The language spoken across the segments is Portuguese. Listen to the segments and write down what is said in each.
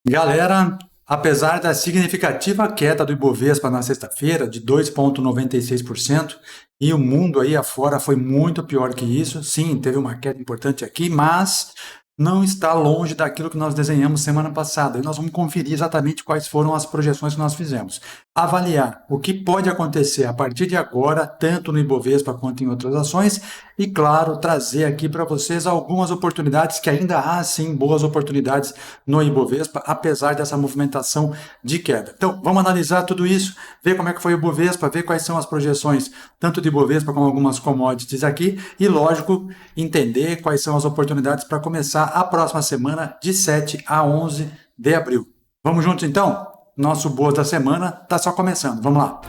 Galera, apesar da significativa queda do Ibovespa na sexta-feira, de 2,96%, e o mundo aí afora foi muito pior que isso, sim, teve uma queda importante aqui, mas não está longe daquilo que nós desenhamos semana passada. E nós vamos conferir exatamente quais foram as projeções que nós fizemos. Avaliar o que pode acontecer a partir de agora, tanto no Ibovespa quanto em outras ações, e, claro, trazer aqui para vocês algumas oportunidades, que ainda há, sim, boas oportunidades no Ibovespa, apesar dessa movimentação de queda. Então, vamos analisar tudo isso, ver como é que foi o Ibovespa, ver quais são as projeções, tanto de Ibovespa como algumas commodities aqui, e, lógico, entender quais são as oportunidades para começar a próxima semana, de 7 a 11 de abril. Vamos juntos, então? Nosso Boa da Semana está só começando. Vamos lá.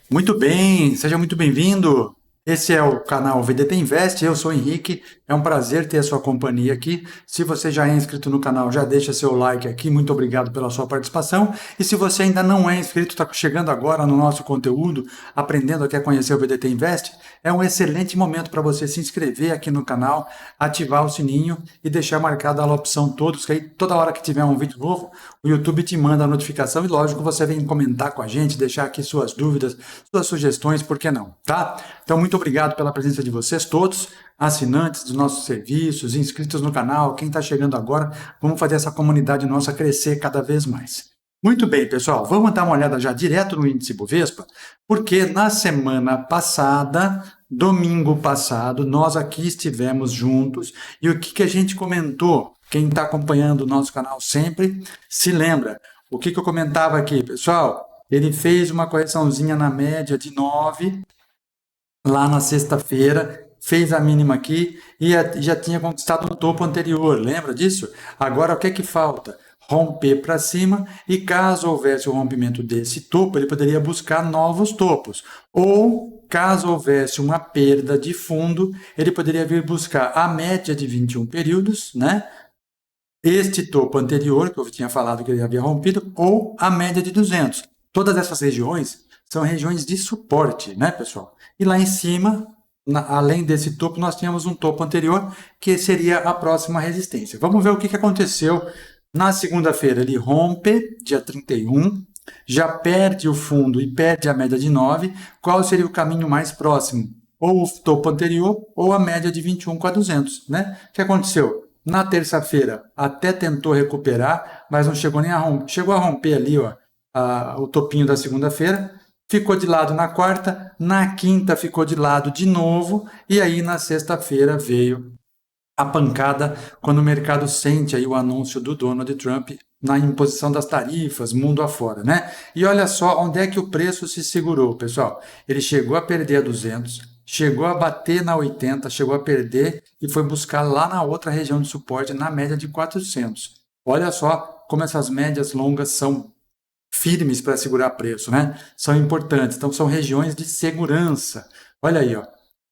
Muito bem, seja muito bem-vindo. Esse é o canal VDT Invest, eu sou o Henrique, é um prazer ter a sua companhia aqui. Se você já é inscrito no canal, já deixa seu like aqui, muito obrigado pela sua participação. E se você ainda não é inscrito, está chegando agora no nosso conteúdo, aprendendo aqui a conhecer o VDT Invest, é um excelente momento para você se inscrever aqui no canal, ativar o sininho e deixar marcada a opção todos, que aí toda hora que tiver um vídeo novo, o YouTube te manda a notificação e, lógico, você vem comentar com a gente, deixar aqui suas dúvidas, suas sugestões, por que não, tá? Então, muito obrigado pela presença de vocês todos, assinantes dos nossos serviços, inscritos no canal, quem está chegando agora, vamos fazer essa comunidade nossa crescer cada vez mais. Muito bem, pessoal, vamos dar uma olhada já direto no índice Bovespa, porque na semana passada, domingo passado, nós aqui estivemos juntos e o que a gente comentou? Quem está acompanhando o nosso canal sempre se lembra. O que eu comentava aqui, pessoal? Ele fez uma correçãozinha na média de 9 lá na sexta-feira, fez a mínima aqui e já tinha conquistado o topo anterior, lembra disso? Agora o que é que falta? Romper para cima e caso houvesse o rompimento desse topo, ele poderia buscar novos topos. Ou, caso houvesse uma perda de fundo, ele poderia vir buscar a média de 21 períodos, né? Este topo anterior, que eu tinha falado que ele havia rompido, ou a média de 200. Todas essas regiões são regiões de suporte, né, pessoal? E lá em cima, além desse topo, nós tínhamos um topo anterior, que seria a próxima resistência. Vamos ver o que aconteceu na segunda-feira. Ele rompe, dia 31, já perde o fundo e perde a média de 9. Qual seria o caminho mais próximo? Ou o topo anterior, ou a média de 21 com a 200, né? O que aconteceu? Na terça-feira até tentou recuperar, mas não chegou nem a romper. Chegou a romper ali, ó, o topinho da segunda-feira, ficou de lado na quarta, na quinta ficou de lado de novo, e aí na sexta-feira veio a pancada quando o mercado sente aí o anúncio do Donald Trump na imposição das tarifas, mundo afora, né? E olha só onde é que o preço se segurou, pessoal. Ele chegou a perder a 200, chegou a bater na 80, chegou a perder e foi buscar lá na outra região de suporte, na média de 400. Olha só como essas médias longas são firmes para segurar preço, né? São importantes, então são regiões de segurança. Olha aí, ó.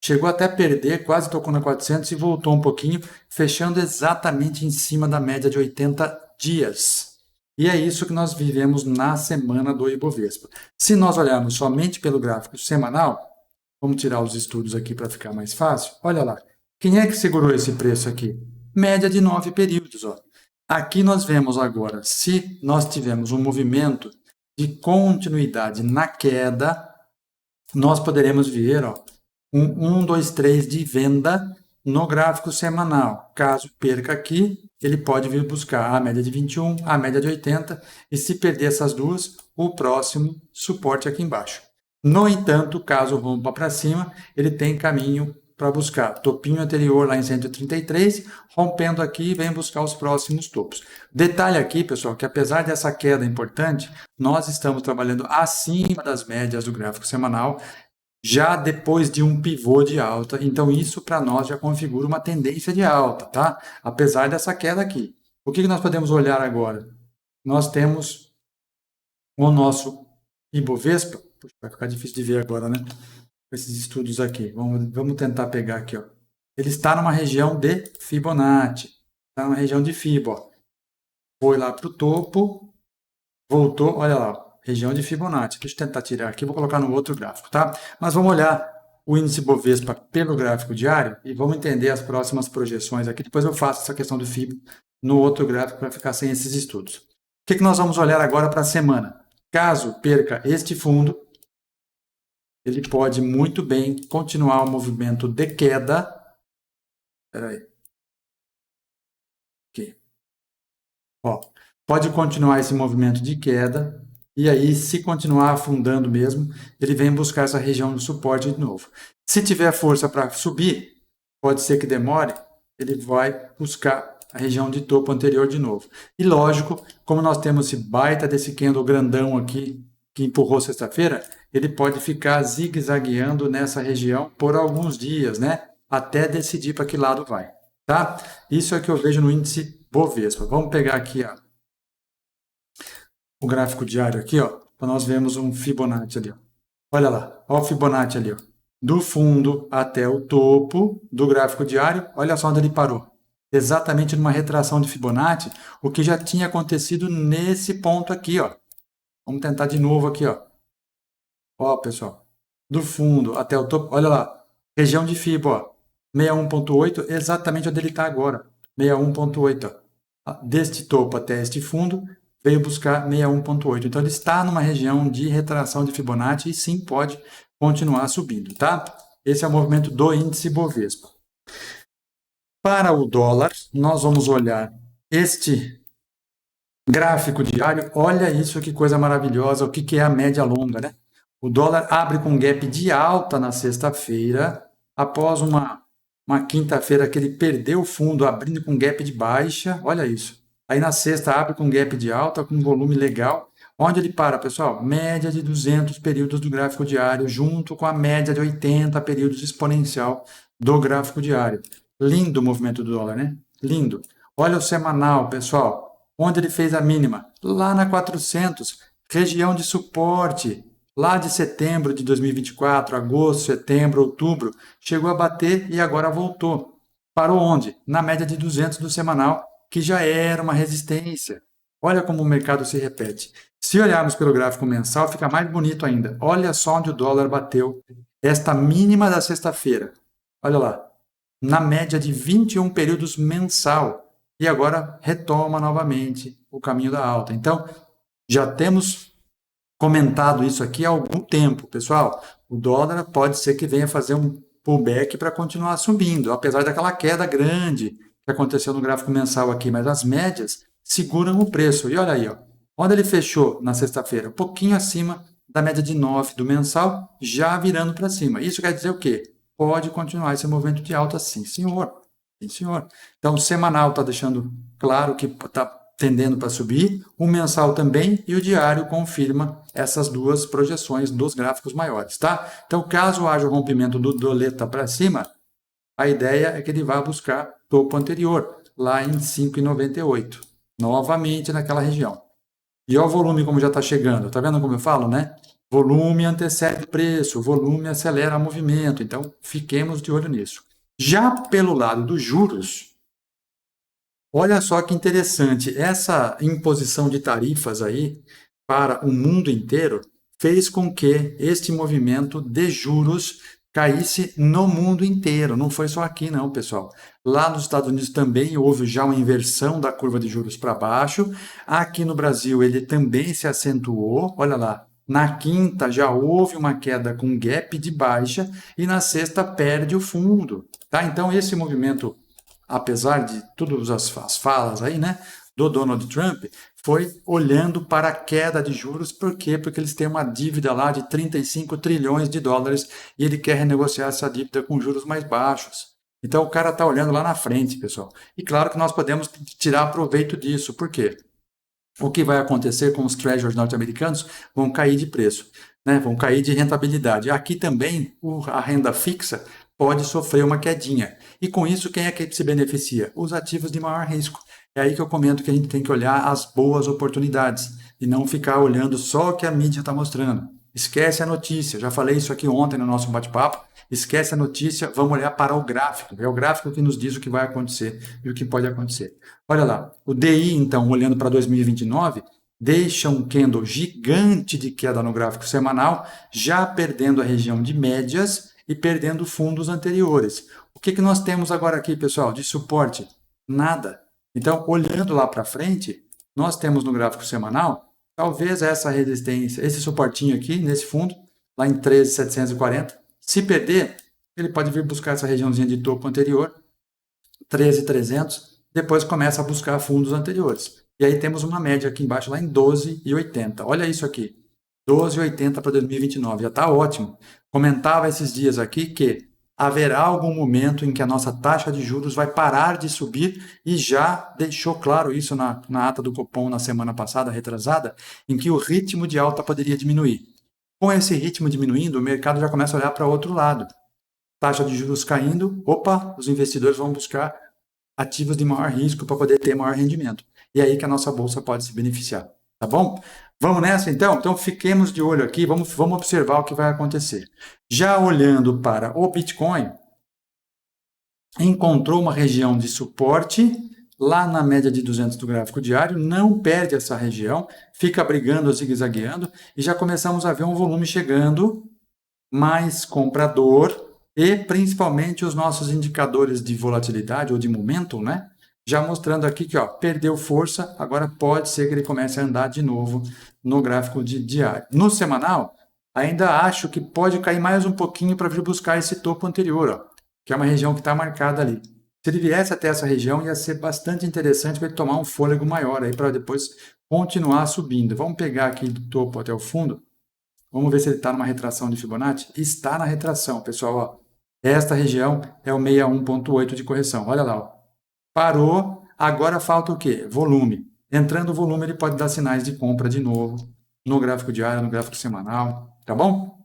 Chegou até a perder, quase tocou na 400 e voltou um pouquinho, fechando exatamente em cima da média de 80 dias. E é isso que nós vivemos na semana do Ibovespa. Se nós olharmos somente pelo gráfico semanal, vamos tirar os estudos aqui para ficar mais fácil. Olha lá, quem é que segurou esse preço aqui? Média de 9 períodos, ó. Aqui nós vemos agora, se nós tivermos um movimento de continuidade na queda, nós poderemos ver, ó, um 1, 2, 3 de venda no gráfico semanal. Caso perca aqui, ele pode vir buscar a média de 21, a média de 80, e se perder essas duas, o próximo suporte aqui embaixo. No entanto, caso rompa para cima, ele tem caminho para buscar topinho anterior lá em 133, rompendo aqui, vem buscar os próximos topos. Detalhe aqui, pessoal, que apesar dessa queda importante, nós estamos trabalhando acima das médias do gráfico semanal, já depois de um pivô de alta, então isso para nós já configura uma tendência de alta, tá? Apesar dessa queda aqui. O que nós podemos olhar agora? Nós temos o nosso Ibovespa, puxa, vai ficar difícil de ver agora, né? Esses estudos aqui. Vamos tentar pegar aqui, ó. Ele está numa região de Fibonacci. Está numa região de Fibo. Ó. Foi lá para o topo, voltou, olha lá, região de Fibonacci. Deixa eu tentar tirar aqui, vou colocar no outro gráfico, tá? Mas vamos olhar o índice Bovespa pelo gráfico diário e vamos entender as próximas projeções aqui. Depois eu faço essa questão do FIB no outro gráfico para ficar sem esses estudos. O que nós vamos olhar agora para a semana? Caso perca este fundo, ele pode muito bem continuar o movimento de queda. Espera aí. Aqui. Ó, pode continuar esse movimento de queda. E aí, se continuar afundando mesmo, ele vem buscar essa região de suporte de novo. Se tiver força para subir, pode ser que demore, ele vai buscar a região de topo anterior de novo. E lógico, como nós temos esse baita desse candle grandão aqui, que empurrou sexta-feira, ele pode ficar zigue-zagueando nessa região por alguns dias, né? Até decidir para que lado vai, tá? Isso é o que eu vejo no índice Bovespa. Vamos pegar aqui, ó, o gráfico diário aqui, ó, para nós vermos um Fibonacci ali, ó. Olha lá, ó o Fibonacci ali, ó. Do fundo até o topo do gráfico diário, olha só onde ele parou. Exatamente numa retração de Fibonacci, o que já tinha acontecido nesse ponto aqui, ó. Vamos tentar de novo aqui, ó. Ó, pessoal, do fundo até o topo, olha lá, região de Fibo, ó. 61.8, exatamente onde ele está agora. 61.8, ó. Deste topo até este fundo, veio buscar 61.8. Então, ele está numa região de retração de Fibonacci e sim pode continuar subindo, tá? Esse é o movimento do índice Bovespa. Para o dólar, nós vamos olhar este gráfico diário. Olha isso, que coisa maravilhosa, o que é a média longa, né? O dólar abre com gap de alta na sexta-feira, após uma quinta-feira que ele perdeu o fundo, abrindo com gap de baixa, olha isso. Aí na sexta abre com gap de alta, com volume legal. Onde ele para, pessoal? Média de 200 períodos do gráfico diário, junto com a média de 80 períodos exponencial do gráfico diário. Lindo o movimento do dólar, né? Lindo. Olha o semanal, pessoal. Onde ele fez a mínima? Lá na 400, região de suporte. Lá de setembro de 2024, agosto, setembro, outubro, chegou a bater e agora voltou. Parou onde? Na média de 200 do semanal, que já era uma resistência. Olha como o mercado se repete. Se olharmos pelo gráfico mensal, fica mais bonito ainda. Olha só onde o dólar bateu esta mínima da sexta-feira. Olha lá, na média de 21 períodos mensal. E agora retoma novamente o caminho da alta. Então, já temos comentado isso aqui há algum tempo, pessoal. O dólar pode ser que venha fazer um pullback para continuar subindo, apesar daquela queda grande que aconteceu no gráfico mensal aqui, mas as médias seguram o preço. E olha aí, ó, onde ele fechou na sexta-feira? Um pouquinho acima da média de 9 do mensal, já virando para cima. Isso quer dizer o quê? Pode continuar esse movimento de alta, sim, senhor. Sim, senhor. Então, o semanal está deixando claro que está tendendo para subir, o mensal também, e o diário confirma essas duas projeções dos gráficos maiores, tá? Então, caso haja o rompimento do doleta para cima, a ideia é que ele vá buscar topo anterior, lá em 5,98, novamente naquela região. E olha o volume como já está chegando, tá vendo como eu falo, né? Volume antecede preço, volume acelera o movimento, então fiquemos de olho nisso. Já pelo lado dos juros, olha só que interessante, essa imposição de tarifas aí para o mundo inteiro fez com que este movimento de juros caísse no mundo inteiro, não foi só aqui não, pessoal. Lá nos Estados Unidos também houve já uma inversão da curva de juros para baixo, aqui no Brasil ele também se acentuou, olha lá, na quinta já houve uma queda com gap de baixa e na sexta perde o fundo, tá? Então esse movimento, apesar de todas as falas aí, né, do Donald Trump, foi olhando para a queda de juros. Por quê? Porque eles têm uma dívida lá de 35 trilhões de dólares e ele quer renegociar essa dívida com juros mais baixos. Então o cara está olhando lá na frente, pessoal. E claro que nós podemos tirar proveito disso. Por quê? O que vai acontecer com os treasuries norte-americanos? Vão cair de preço, né? Vão cair de rentabilidade. Aqui também a renda fixa pode sofrer uma quedinha. E com isso, quem é que se beneficia? Os ativos de maior risco. É aí que eu comento que a gente tem que olhar as boas oportunidades e não ficar olhando só o que a mídia está mostrando. Esquece a notícia, já falei isso aqui ontem no nosso bate-papo. Esquece a notícia, vamos olhar para o gráfico. É o gráfico que nos diz o que vai acontecer e o que pode acontecer. Olha lá, o DI, então, olhando para 2029, deixa um candle gigante de queda no gráfico semanal, já perdendo a região de médias e perdendo fundos anteriores. O que nós temos agora aqui, pessoal, de suporte? Nada. Então, olhando lá para frente, nós temos no gráfico semanal, talvez essa resistência, esse suportinho aqui, nesse fundo, lá em 13.740, se perder, ele pode vir buscar essa regiãozinha de topo anterior, 13.300, depois começa a buscar fundos anteriores. E aí temos uma média aqui embaixo, lá em 12,80. Olha isso aqui, 12,80 para 2029, já está ótimo. Comentava esses dias aqui que haverá algum momento em que a nossa taxa de juros vai parar de subir e já deixou claro isso na ata do Copom na semana passada, retrasada, em que o ritmo de alta poderia diminuir. Com esse ritmo diminuindo, o mercado já começa a olhar para o outro lado. Taxa de juros caindo, opa, os investidores vão buscar ativos de maior risco para poder ter maior rendimento. E aí que a nossa bolsa pode se beneficiar, tá bom? Vamos nessa então? Então fiquemos de olho aqui, vamos observar o que vai acontecer. Já olhando para o Bitcoin, encontrou uma região de suporte lá na média de 200 do gráfico diário, não perde essa região, fica brigando, zigue-zagueando, e já começamos a ver um volume chegando, mais comprador, e principalmente os nossos indicadores de volatilidade ou de momentum, né? Já mostrando aqui que perdeu força, agora pode ser que ele comece a andar de novo no gráfico de diário. No semanal, ainda acho que pode cair mais um pouquinho para vir buscar esse topo anterior, que é uma região que está marcada ali. Se ele viesse até essa região, ia ser bastante interessante para ele tomar um fôlego maior aí para depois continuar subindo. Vamos pegar aqui do topo até o fundo. Vamos ver se ele está numa retração de Fibonacci. Está na retração, pessoal. Esta região é o 61,8 de correção. Olha lá. Parou. Agora falta o quê? Volume. Entrando o volume, ele pode dar sinais de compra de novo no gráfico diário, no gráfico semanal. Tá bom?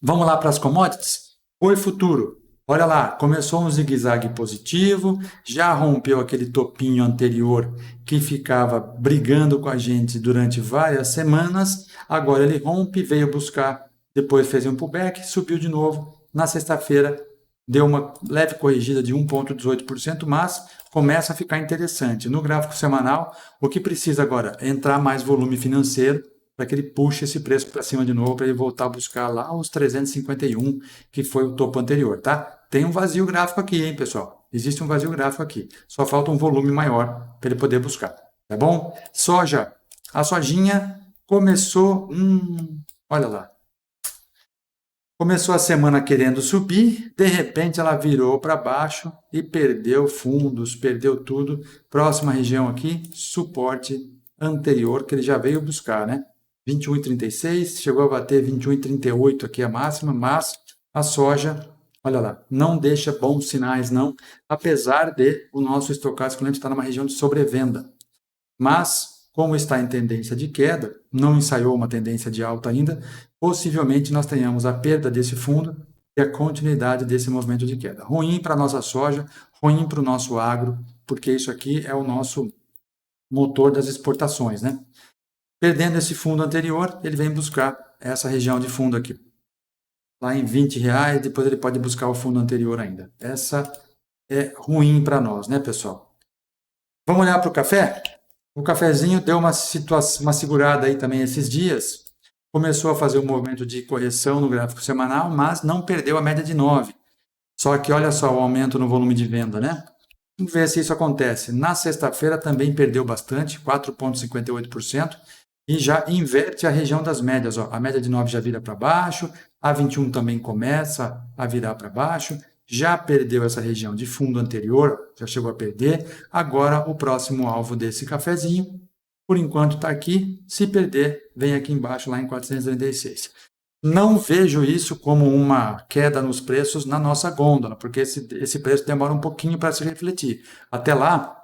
Vamos lá para as commodities? Oi, futuro. Olha lá, começou um zigue-zague positivo, já rompeu aquele topinho anterior que ficava brigando com a gente durante várias semanas. Agora ele rompe, veio buscar, depois fez um pullback, subiu de novo. Na sexta-feira deu uma leve corrigida de 1,18%, mas começa a ficar interessante. No gráfico semanal, o que precisa agora é entrar mais volume financeiro para que ele puxe esse preço para cima de novo, para ele voltar a buscar lá os 351, que foi o topo anterior, tá? Tem um vazio gráfico aqui, hein, pessoal? Existe um vazio gráfico aqui. Só falta um volume maior para ele poder buscar, tá bom? Soja. A sojinha começou... olha lá. Começou a semana querendo subir, de repente ela virou para baixo e perdeu fundos, perdeu tudo. Próxima região aqui, suporte anterior, que ele já veio buscar, né? 21,36, chegou a bater 21,38 aqui a máxima, mas a soja, olha lá, não deixa bons sinais não, apesar de o nosso estocástico lento estar numa região de sobrevenda. Mas, como está em tendência de queda, não ensaiou uma tendência de alta ainda, possivelmente nós tenhamos a perda desse fundo e a continuidade desse movimento de queda. Ruim para a nossa soja, ruim para o nosso agro, porque isso aqui é o nosso motor das exportações, né? Perdendo esse fundo anterior, ele vem buscar essa região de fundo aqui. Lá em R$20, depois ele pode buscar o fundo anterior ainda. Essa é ruim para nós, né, pessoal? Vamos olhar para o café? O cafezinho deu uma segurada aí também esses dias. Começou a fazer um movimento de correção no gráfico semanal, mas não perdeu a média de 9. Só que olha só o aumento no volume de venda, né? Vamos ver se isso acontece. Na sexta-feira também perdeu bastante, 4,58%. E já inverte a região das médias. A média de 9 já vira para baixo, a 21 também começa a virar para baixo, já perdeu essa região de fundo anterior, já chegou a perder. Agora o próximo alvo desse cafezinho, por enquanto está aqui, se perder, vem aqui embaixo lá em 436. Não vejo isso como uma queda nos preços na nossa gôndola, porque esse preço demora um pouquinho para se refletir. Até lá,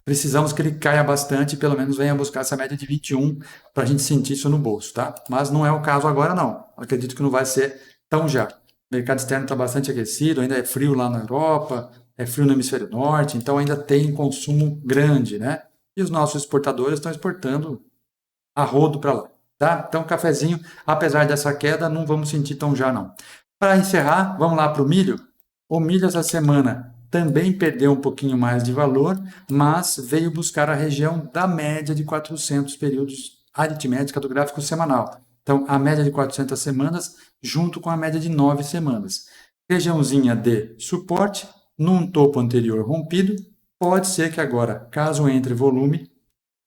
precisamos que ele caia bastante, pelo menos venha buscar essa média de 21 para a gente sentir isso no bolso, tá? Mas não é o caso agora, não. Acredito que não vai ser tão já. O mercado externo está bastante aquecido, ainda é frio lá na Europa, é frio no hemisfério norte, então ainda tem consumo grande, né? E os nossos exportadores estão exportando a rodo para lá, tá? Então, cafezinho, apesar dessa queda, não vamos sentir tão já, não. Para encerrar, vamos lá para o milho. O milho essa semana também perdeu um pouquinho mais de valor, mas veio buscar a região da média de 400 períodos aritmética do gráfico semanal. Então, a média de 400 semanas junto com a média de 9 semanas. Regiãozinha de suporte, num topo anterior rompido, pode ser que agora, caso entre volume,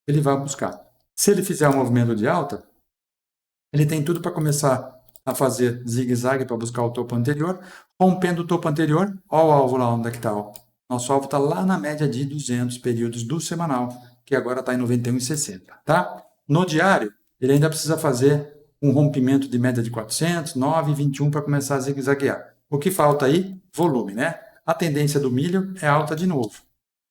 ele vá buscar. Se ele fizer um movimento de alta, ele tem tudo para começar a fazer zigue-zague para buscar o topo anterior, rompendo o topo anterior, olha o alvo lá onde é que está. Nosso alvo está lá na média de 200 períodos do semanal, que agora está em 91,60. Tá? No diário, ele ainda precisa fazer um rompimento de média de 400, 9 e 21 para começar a zigue-zaguear. O que falta aí? Volume, né? A tendência do milho é alta de novo,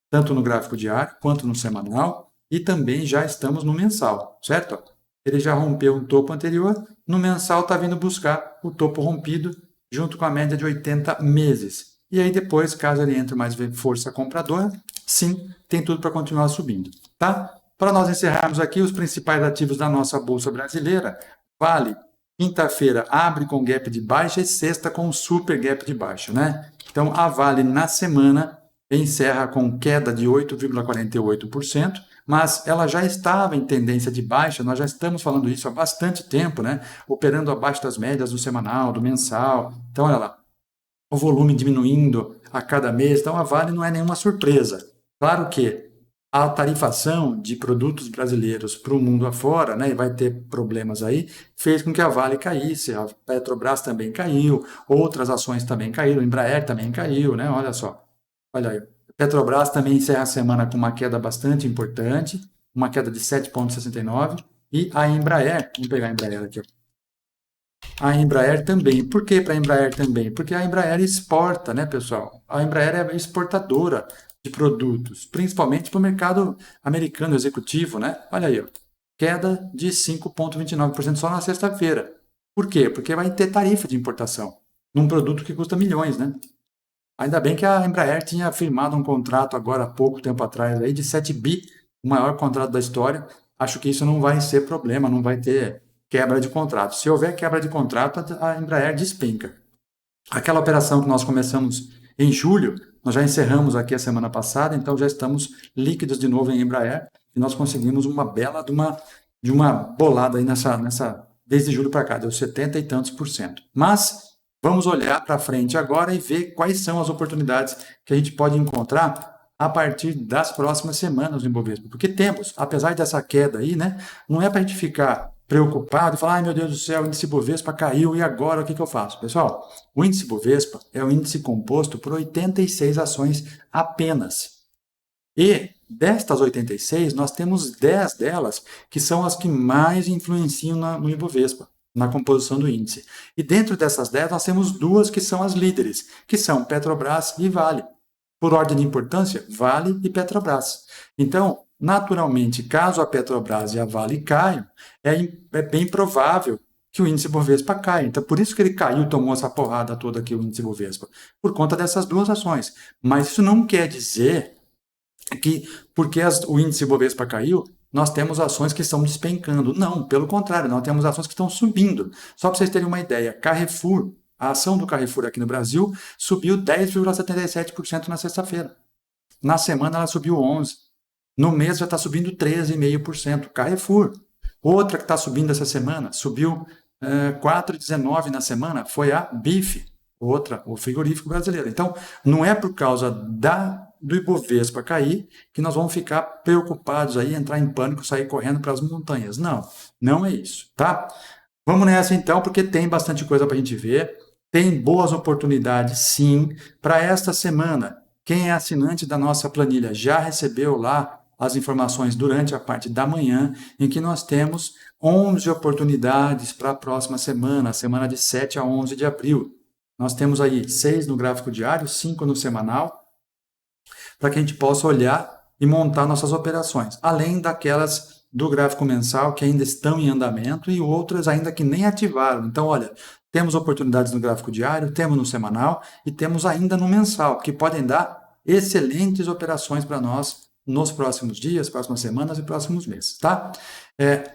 tanto no gráfico diário quanto no semanal, e também já estamos no mensal, certo? Ele já rompeu um topo anterior, no mensal está vindo buscar o topo rompido junto com a média de 80 meses. E aí depois, caso ele entre mais força compradora, sim, tem tudo para continuar subindo, tá? Para nós encerrarmos aqui os principais ativos da nossa Bolsa Brasileira, Vale, quinta-feira abre com gap de baixa e sexta com super gap de baixa, né? Então, a Vale na semana encerra com queda de 8,48%, mas ela já estava em tendência de baixa, nós já estamos falando isso há bastante tempo, né? Operando abaixo das médias do semanal, do mensal. Então, olha lá, o volume diminuindo a cada mês, então a Vale não é nenhuma surpresa. Claro que a tarifação de produtos brasileiros para o mundo afora, né, e vai ter problemas aí, fez com que a Vale caísse, a Petrobras também caiu, outras ações também caíram, a Embraer também caiu, né, olha só. Olha aí, a Petrobras também encerra a semana com uma queda bastante importante, uma queda de 7,69, e a Embraer, vamos pegar a Embraer aqui, ó. A Embraer também. Por que para a Embraer também? Porque a Embraer exporta, né, pessoal? A Embraer é exportadora de produtos, principalmente para o mercado americano executivo, né? Olha aí, ó. Queda de 5,29% só na sexta-feira. Por quê? Porque vai ter tarifa de importação num produto que custa milhões, né? Ainda bem que a Embraer tinha firmado um contrato agora há pouco tempo atrás aí de 7 bi, o maior contrato da história. Acho que isso não vai ser problema, não vai ter quebra de contrato. Se houver quebra de contrato, a Embraer despenca. Aquela operação que nós começamos em julho, nós já encerramos aqui a semana passada, então já estamos líquidos de novo em Embraer e nós conseguimos uma bela de uma bolada aí desde julho para cá, deu 70 e tantos por cento. Mas vamos olhar para frente agora e ver quais são as oportunidades que a gente pode encontrar a partir das próximas semanas no Ibovespa. Porque temos, apesar dessa queda aí, né, não é para a gente ficar preocupado e falar, ai meu Deus do céu, o índice Bovespa caiu e agora o que eu faço? Pessoal, o índice Bovespa é um índice composto por 86 ações apenas. E destas 86, nós temos 10 delas que são as que mais influenciam no Ibovespa, na composição do índice. E dentro dessas 10, nós temos duas que são as líderes, que são Petrobras e Vale. Por ordem de importância, Vale e Petrobras. Então, naturalmente, caso a Petrobras e a Vale caiam, é bem provável que o índice Bovespa caia. Então, por isso que ele caiu, tomou essa porrada toda aqui, o índice Bovespa, por conta dessas duas ações. Mas isso não quer dizer que, porque o índice Bovespa caiu, nós temos ações que estão despencando. Não, pelo contrário, nós temos ações que estão subindo. Só para vocês terem uma ideia, Carrefour, a ação do Carrefour aqui no Brasil subiu 10,77% na sexta-feira. Na semana ela subiu 11%. No mês já está subindo 13,5%. Carrefour. Outra que está subindo essa semana, subiu 4,19% na semana, foi a BIF, outra, o frigorífico brasileiro. Então, não é por causa do Ibovespa cair que nós vamos ficar preocupados aí, entrar em pânico, sair correndo para as montanhas. Não, não é isso, tá? Vamos nessa então, porque tem bastante coisa para a gente ver. Tem boas oportunidades, sim, para esta semana. Quem é assinante da nossa planilha já recebeu lá as informações durante a parte da manhã, em que nós temos 11 oportunidades para a próxima semana, a semana de 7 a 11 de abril. Nós temos aí 6 no gráfico diário, 5 no semanal, para que a gente possa olhar e montar nossas operações, além daquelas do gráfico mensal que ainda estão em andamento e outras ainda que nem ativaram. Então, olha, temos oportunidades no gráfico diário, temos no semanal e temos ainda no mensal, que podem dar excelentes operações para nós nos próximos dias, próximas semanas e próximos meses, tá?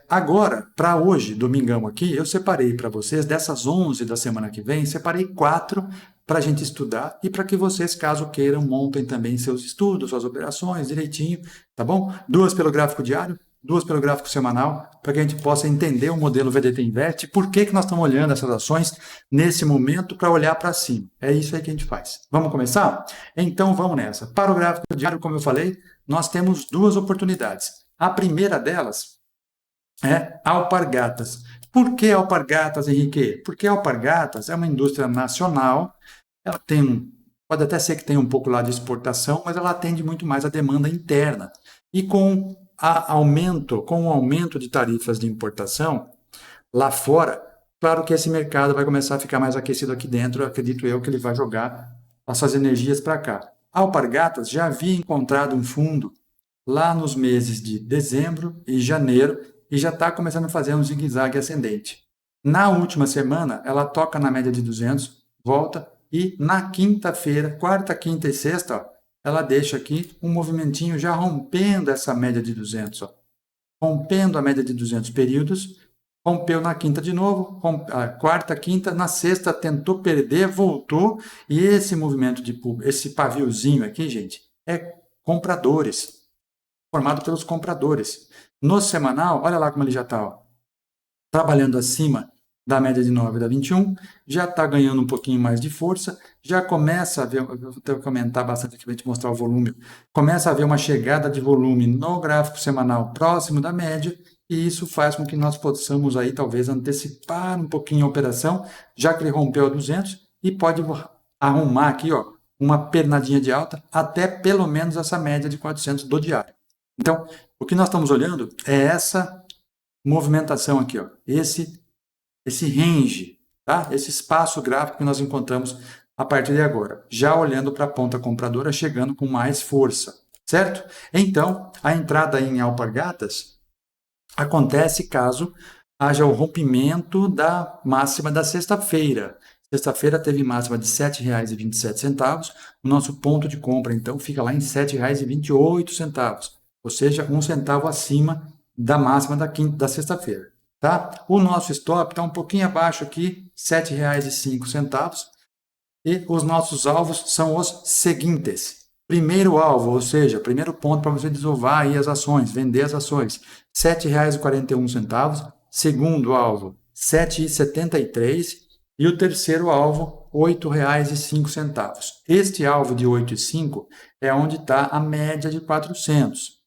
Agora, para hoje, domingão aqui, eu separei para vocês, dessas 11 da semana que vem, separei 4 para a gente estudar e para que vocês, caso queiram, montem também seus estudos, suas operações direitinho, tá bom? 2 pelo gráfico diário, duas pelo gráfico semanal, para que a gente possa entender o modelo VDT Invest, por que nós estamos olhando essas ações nesse momento para olhar para cima. É isso aí que a gente faz. Vamos começar? Então vamos nessa. Para o gráfico diário, como eu falei, nós temos duas oportunidades. A primeira delas é Alpargatas. Por que Alpargatas, Henrique? Porque Alpargatas é uma indústria nacional, ela pode até ser que tenha um pouco lá de exportação, mas ela atende muito mais a demanda interna. E com o aumento de tarifas de importação lá fora, claro que esse mercado vai começar a ficar mais aquecido aqui dentro, acredito eu que ele vai jogar as suas energias para cá. A Alpargatas já havia encontrado um fundo lá nos meses de dezembro e janeiro e já está começando a fazer um zigue-zague ascendente. Na última semana, ela toca na média de 200, volta, e na quinta-feira, quarta, quinta e sexta, ó, ela deixa aqui um movimentinho já rompendo essa média de 200. Ó. Rompendo a média de 200 períodos, rompeu na quinta de novo, quarta, quinta, na sexta tentou perder, voltou, e esse movimento esse paviozinho aqui, gente, é compradores, formado pelos compradores. No semanal, olha lá como ele já está, trabalhando acima da média de 9 da 21, já está ganhando um pouquinho mais de força, já começa a ver, eu vou ter que comentar bastante aqui para te mostrar o volume, começa a haver uma chegada de volume no gráfico semanal próximo da média, e isso faz com que nós possamos aí talvez antecipar um pouquinho a operação, já que ele rompeu a 200, e pode arrumar aqui ó, uma pernadinha de alta até pelo menos essa média de 400 do diário. Então, o que nós estamos olhando é essa movimentação aqui, ó, esse range, tá? Esse espaço gráfico que nós encontramos a partir de agora, já olhando para a ponta compradora, chegando com mais força, certo? Então, a entrada em Alpargatas acontece caso haja o rompimento da máxima da sexta-feira. Sexta-feira teve máxima de R$ 7,27, o nosso ponto de compra, então, fica lá em R$ 7,28, ou seja, 1 centavo acima da máxima da sexta-feira. Tá? O nosso stop está um pouquinho abaixo aqui, R$ 7,05. E os nossos alvos são os seguintes. Primeiro alvo, ou seja, primeiro ponto para você desovar aí as ações, vender as ações, R$ 7,41. Segundo alvo, R$ 7,73. E o terceiro alvo, R$ 8,05. Este alvo de 8,5 é onde está a média de 400.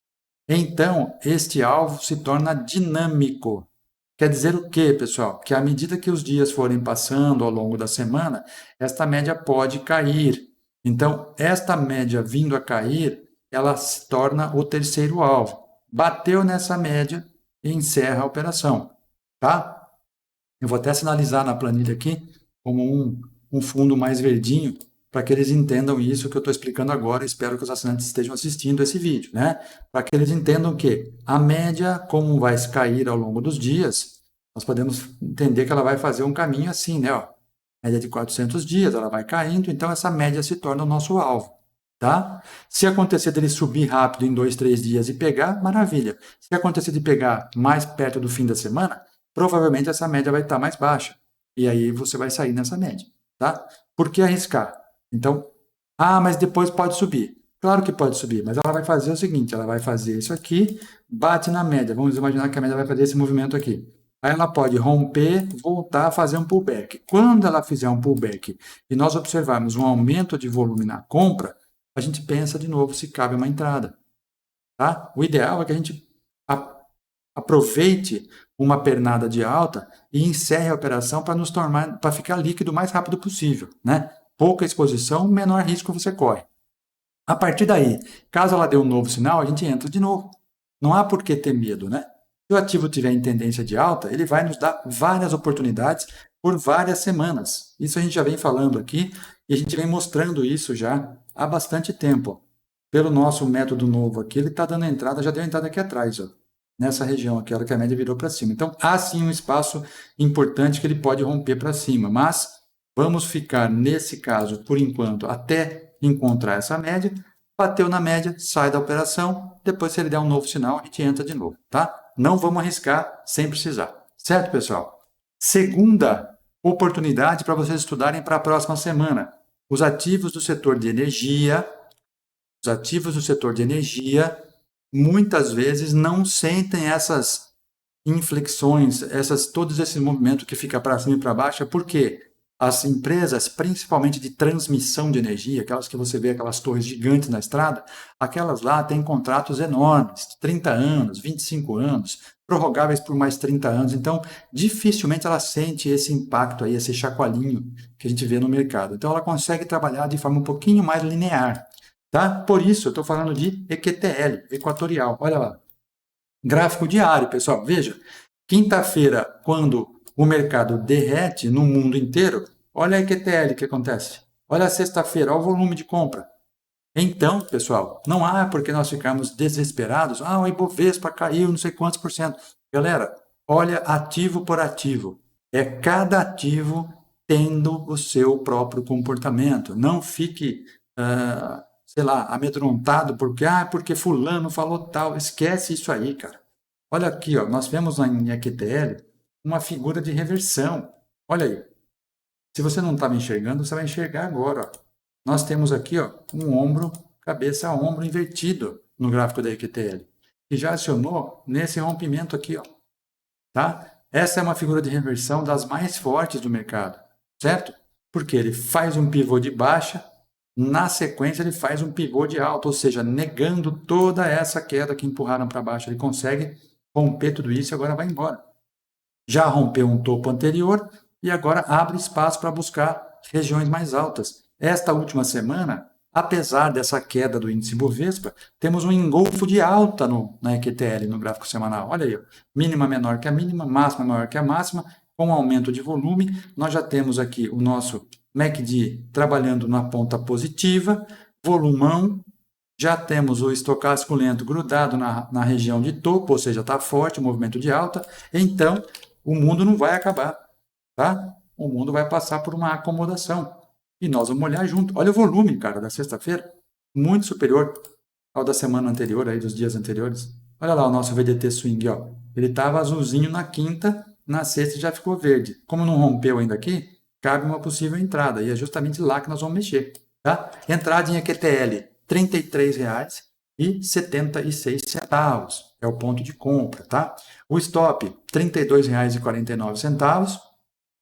Então, este alvo se torna dinâmico. Quer dizer o quê, pessoal? Que à medida que os dias forem passando ao longo da semana, esta média pode cair. Então, esta média vindo a cair, ela se torna o terceiro alvo. Bateu nessa média e encerra a operação, tá? Eu vou até sinalizar na planilha aqui como um fundo mais verdinho, para que eles entendam isso que eu estou explicando agora. Espero que os assinantes estejam assistindo esse vídeo, né? Para que eles entendam que a média, como vai cair ao longo dos dias, nós podemos entender que ela vai fazer um caminho assim, né? Ó, média de 400 dias, ela vai caindo, então essa média se torna o nosso alvo, tá? Se acontecer dele subir rápido em 2, 3 dias e pegar, maravilha. Se acontecer de pegar mais perto do fim da semana, provavelmente essa média vai estar mais baixa. E aí você vai sair nessa média, tá? Por que arriscar? Então, mas depois pode subir. Claro que pode subir, mas ela vai fazer o seguinte, ela vai fazer isso aqui, bate na média. Vamos imaginar que a média vai fazer esse movimento aqui. Aí ela pode romper, voltar a fazer um pullback. Quando ela fizer um pullback e nós observarmos um aumento de volume na compra, a gente pensa de novo se cabe uma entrada. Tá? O ideal é que a gente aproveite uma pernada de alta e encerre a operação para ficar líquido o mais rápido possível, né? Pouca exposição, menor risco você corre. A partir daí, caso ela dê um novo sinal, a gente entra de novo. Não há por que ter medo, né? Se o ativo tiver em tendência de alta, ele vai nos dar várias oportunidades por várias semanas. Isso a gente já vem falando aqui e a gente vem mostrando isso já há bastante tempo. Pelo nosso método novo aqui, ele está dando entrada, já deu entrada aqui atrás, ó, nessa região aqui, a hora que a média virou para cima. Então, há sim um espaço importante que ele pode romper para cima, mas vamos ficar nesse caso, por enquanto, até encontrar essa média. Bateu na média, sai da operação, depois se ele der um novo sinal, a gente entra de novo, tá? Não vamos arriscar sem precisar. Certo, pessoal? Segunda oportunidade para vocês estudarem para a próxima semana. Os ativos do setor de energia. Os ativos do setor de energia muitas vezes não sentem essas inflexões, todos esses movimentos que fica para cima e para baixo, porque as empresas, principalmente de transmissão de energia, aquelas que você vê, aquelas torres gigantes na estrada, aquelas lá têm contratos enormes, 30 anos, 25 anos, prorrogáveis por mais 30 anos, então dificilmente ela sente esse impacto aí, esse chacoalhinho que a gente vê no mercado. Então ela consegue trabalhar de forma um pouquinho mais linear, tá? Por isso eu estou falando de EQTL, equatorial, olha lá. Gráfico diário, pessoal. Veja, quinta-feira, quando o mercado derrete no mundo inteiro, olha a EQTL que acontece. Olha a sexta-feira, olha o volume de compra. Então, pessoal, não há porque nós ficamos desesperados. Ah, o Ibovespa caiu não sei quantos por cento. Galera, olha ativo por ativo. É cada ativo tendo o seu próprio comportamento. Não fique, sei lá, amedrontado porque fulano falou tal. Esquece isso aí, cara. Olha aqui, ó, nós vemos em EQTL uma figura de reversão. Olha aí. Se você não estava enxergando, você vai enxergar agora. Ó. Nós temos aqui ó, um ombro, cabeça a ombro invertido no gráfico da EQTL, que já acionou nesse rompimento aqui. Ó, tá? Essa é uma figura de reversão das mais fortes do mercado, certo? Porque ele faz um pivô de baixa, na sequência ele faz um pivô de alta, ou seja, negando toda essa queda que empurraram para baixo. Ele consegue romper tudo isso e agora vai embora. Já rompeu um topo anterior e agora abre espaço para buscar regiões mais altas. Esta última semana, apesar dessa queda do índice Bovespa, temos um engolfo de alta na EQTL, no gráfico semanal. Olha aí, ó. Mínima menor que a mínima, máxima maior que a máxima, com aumento de volume. Nós já temos aqui o nosso MACD trabalhando na ponta positiva, volumão. Já temos o estocástico lento grudado na região de topo, ou seja, está forte o movimento de alta. Então, o mundo não vai acabar, tá? O mundo vai passar por uma acomodação. E nós vamos olhar junto. Olha o volume, cara, da sexta-feira. Muito superior ao da semana anterior, aí dos dias anteriores. Olha lá o nosso VDT Swing, ó. Ele estava azulzinho na quinta, na sexta já ficou verde. Como não rompeu ainda aqui, cabe uma possível entrada. E é justamente lá que nós vamos mexer, tá? Entrada em EQTL, R$ 33,76. É o ponto de compra, tá? O stop, R$ 32,49.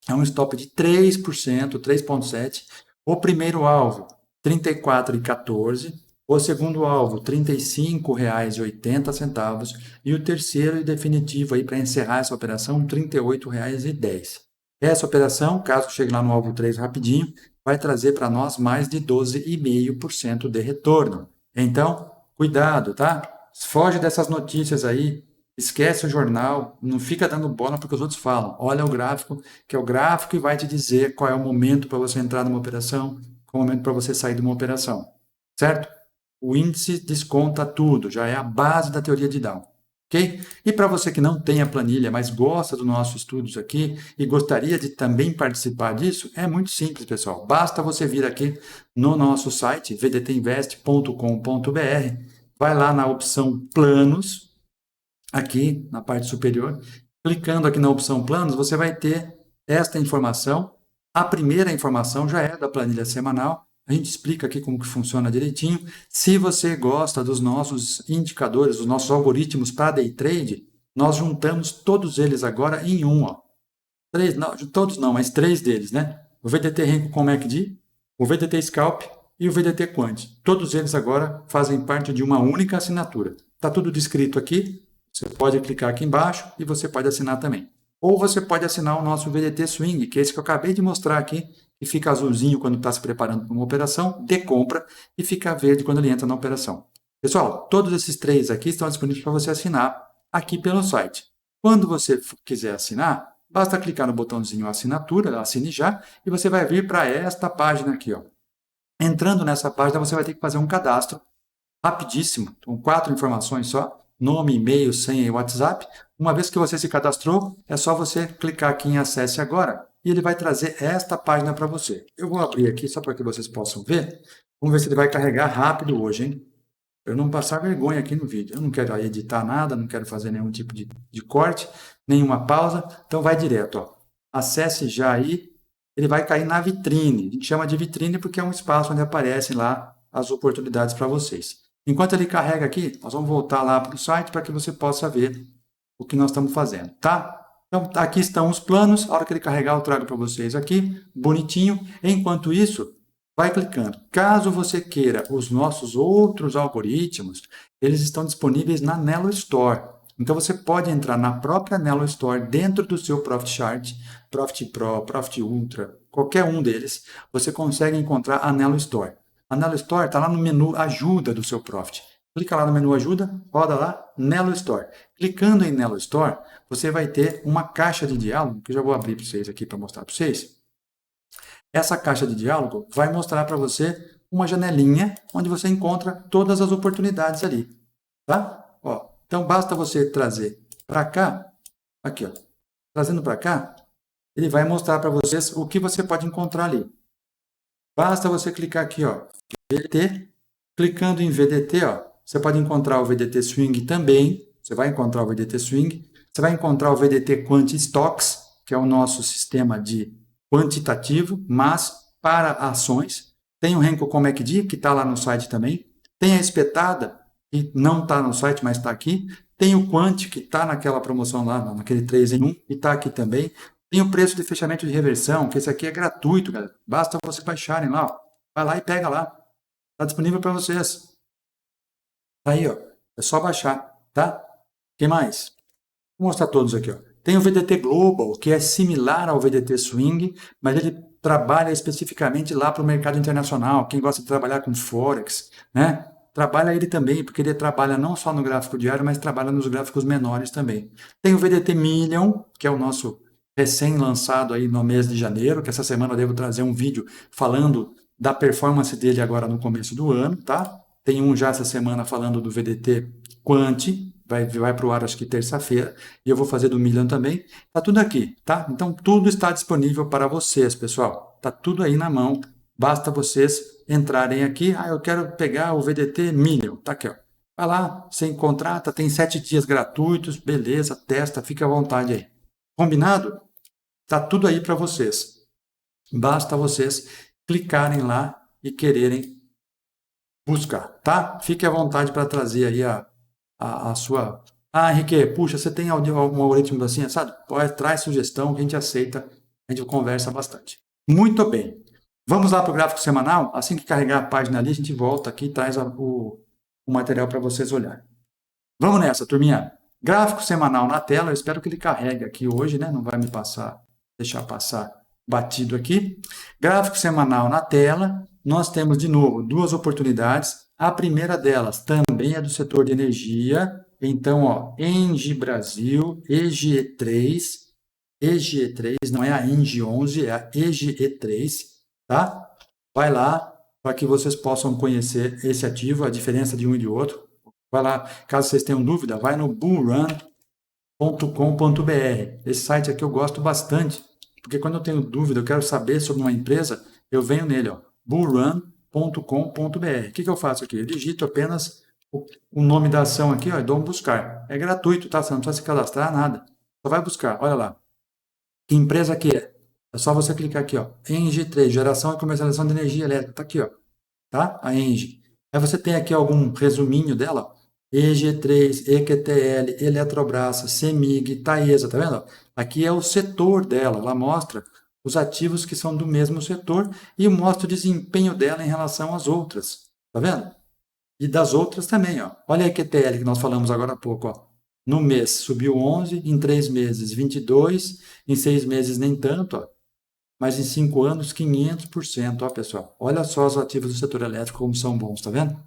É um stop de 3%, 3,7%. O primeiro alvo, R$ 34,14. O segundo alvo, R$ 35,80. E o terceiro e definitivo aí para encerrar essa operação, R$ 38,10. Essa operação, caso chegue lá no alvo 3 rapidinho, vai trazer para nós mais de 12,5% de retorno. Então, cuidado, tá? Foge dessas notícias aí, esquece o jornal, não fica dando bola porque os outros falam. Olha o gráfico, que é o gráfico que vai te dizer qual é o momento para você entrar numa operação, qual é o momento para você sair de uma operação, certo? O índice desconta tudo, já é a base da teoria de Down. Okay? E para você que não tem a planilha, mas gosta dos nossos estudos aqui e gostaria de também participar disso, é muito simples, pessoal. Basta você vir aqui no nosso site, vdtinvest.com.br, vai lá na opção Planos, aqui na parte superior. Clicando aqui na opção Planos, você vai ter esta informação. A primeira informação já é da planilha semanal. A gente explica aqui como que funciona direitinho. Se você gosta dos nossos indicadores, dos nossos algoritmos para day trade, nós juntamos todos eles agora em um. Ó. Todos não, mas 3 deles, né? O VDT Renko com MACD, o VDT Scalp e o VDT Quant. Todos eles agora fazem parte de uma única assinatura. Está tudo descrito aqui. Você pode clicar aqui embaixo e você pode assinar também. Ou você pode assinar o nosso VDT Swing, que é esse que eu acabei de mostrar aqui, que fica azulzinho quando está se preparando para uma operação, de compra, e fica verde quando ele entra na operação. Pessoal, todos esses 3 aqui estão disponíveis para você assinar aqui pelo site. Quando você quiser assinar, basta clicar no botãozinho assinatura, assine já, e você vai vir para esta página aqui. Ó. Entrando nessa página, você vai ter que fazer um cadastro rapidíssimo, com 4 informações só, nome, e-mail, senha e WhatsApp. Uma vez que você se cadastrou, é só você clicar aqui em Acesse Agora e ele vai trazer esta página para você. Eu vou abrir aqui só para que vocês possam ver. Vamos ver se ele vai carregar rápido hoje, hein? Eu não passar vergonha aqui no vídeo. Eu não quero editar nada, não quero fazer nenhum tipo de corte, nenhuma pausa. Então vai direto. Ó. Acesse já aí. Ele vai cair na vitrine. A gente chama de vitrine porque é um espaço onde aparecem lá as oportunidades para vocês. Enquanto ele carrega aqui, nós vamos voltar lá para o site para que você possa ver o que nós estamos fazendo, tá? Então, aqui estão os planos. A hora que ele carregar, eu trago para vocês aqui, bonitinho. Enquanto isso, vai clicando. Caso você queira os nossos outros algoritmos, eles estão disponíveis na Nelo Store. Então, você pode entrar na própria Nelo Store, dentro do seu Profit Chart, Profit Pro, Profit Ultra, qualquer um deles, você consegue encontrar a Nelo Store. A Nelo Store está lá no menu Ajuda do seu Profit. Clica lá no menu Ajuda, roda lá, Nelo Store. Clicando em Nelo Store, você vai ter uma caixa de diálogo, que eu já vou abrir para vocês aqui para mostrar para vocês. Essa caixa de diálogo vai mostrar para você uma janelinha onde você encontra todas as oportunidades ali, tá? Ó, então basta você trazer para cá, aqui ó, trazendo para cá, ele vai mostrar para vocês o que você pode encontrar ali. Basta você clicar aqui, ó, VDT, clicando em VDT, ó, você pode encontrar o VDT Swing também, você vai encontrar o VDT Swing, você vai encontrar o VDT Quant Stocks, que é o nosso sistema de quantitativo, mas para ações. Tem o Renko Comecd, que está lá no site também. Tem a espetada, que não está no site, mas está aqui. Tem o Quant, que está naquela promoção lá, naquele 3 em 1, e está aqui também. Tem o preço de fechamento de reversão, que esse aqui é gratuito, galera. Basta vocês baixarem lá, ó. Vai lá e pega lá. Está disponível para vocês. Tá aí, ó. É só baixar, tá? Quem mais? Vou mostrar todos aqui, ó. Tem o VDT Global, que é similar ao VDT Swing, mas ele trabalha especificamente lá para o mercado internacional. Quem gosta de trabalhar com Forex, né? Trabalha ele também, porque ele trabalha não só no gráfico diário, mas trabalha nos gráficos menores também. Tem o VDT Million, que é o nosso recém-lançado aí no mês de janeiro, que essa semana eu devo trazer um vídeo falando da performance dele agora no começo do ano, tá? Tem um já essa semana falando do VDT Quant, vai para o ar acho que terça-feira, e eu vou fazer do Million também. Tá tudo aqui, tá? Então tudo está disponível para vocês, pessoal. Tá tudo aí na mão, basta vocês entrarem aqui. Ah, eu quero pegar o VDT Million, tá aqui, ó. Vai lá, você contrata, tem 7 dias gratuitos, beleza, testa, fica à vontade aí. Combinado? Tá tudo aí para vocês. Basta vocês clicarem lá e quererem buscar, tá? Fique à vontade para trazer aí a sua... Ah, Henrique, puxa, você tem algum algoritmo assim, sabe? Pode, traz sugestão que a gente aceita, a gente conversa bastante. Muito bem. Vamos lá para o gráfico semanal? Assim que carregar a página ali, a gente volta aqui e traz o material para vocês olharem. Vamos nessa, turminha. Gráfico semanal na tela, eu espero que ele carregue aqui hoje, né? Não vai me deixar passar batido aqui. Gráfico semanal na tela, nós temos de novo duas oportunidades. A primeira delas também é do setor de energia. Então, ó, Engie Brasil, EGE3, não é a Engie 11, é a EGE3, tá? Vai lá para que vocês possam conhecer esse ativo, a diferença de um e de outro. Vai lá, caso vocês tenham dúvida, vai no bullrun.com.br. Esse site aqui eu gosto bastante, porque quando eu tenho dúvida, eu quero saber sobre uma empresa, eu venho nele, ó, bullrun.com.br. O que eu faço aqui? Eu digito apenas o nome da ação aqui, ó, e dou um buscar. É gratuito, tá? Você não precisa se cadastrar, nada. Só vai buscar, olha lá. Que empresa que é? É só você clicar aqui, ó, Engie3, geração e comercialização de energia elétrica, tá aqui, ó, tá? A Engie. Aí você tem aqui algum resuminho dela, ó. EG3, EQTL, Eletrobras, CEMIG, Taesa, tá vendo? Aqui é o setor dela, ela mostra os ativos que são do mesmo setor e mostra o desempenho dela em relação às outras, tá vendo? E das outras também, ó. Olha a EQTL que nós falamos agora há pouco, ó. No mês subiu 11, em 3 meses 22, em 6 meses nem tanto, ó. Mas em 5 anos 500%, ó, pessoal. Olha só os ativos do setor elétrico como são bons, tá vendo?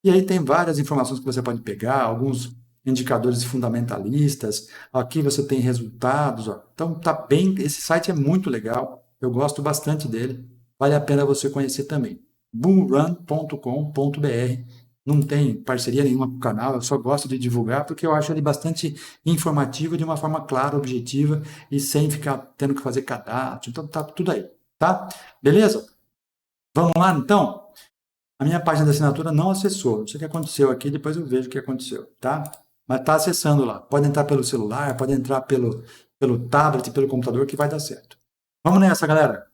E aí tem várias informações que você pode pegar, alguns indicadores fundamentalistas. Aqui você tem resultados, ó. Então tá bem, esse site é muito legal. Eu gosto bastante dele. Vale a pena você conhecer também. bullrun.com.br. Não tem parceria nenhuma com o canal, eu só gosto de divulgar porque eu acho ele bastante informativo de uma forma clara, objetiva e sem ficar tendo que fazer cadastro. Então tá tudo aí, tá? Beleza? Vamos lá então? A minha página de assinatura não acessou. Não sei o que aconteceu aqui, depois eu vejo o que aconteceu, tá? Mas está acessando lá. Pode entrar pelo celular, pode entrar pelo tablet, pelo computador, que vai dar certo. Vamos nessa, galera.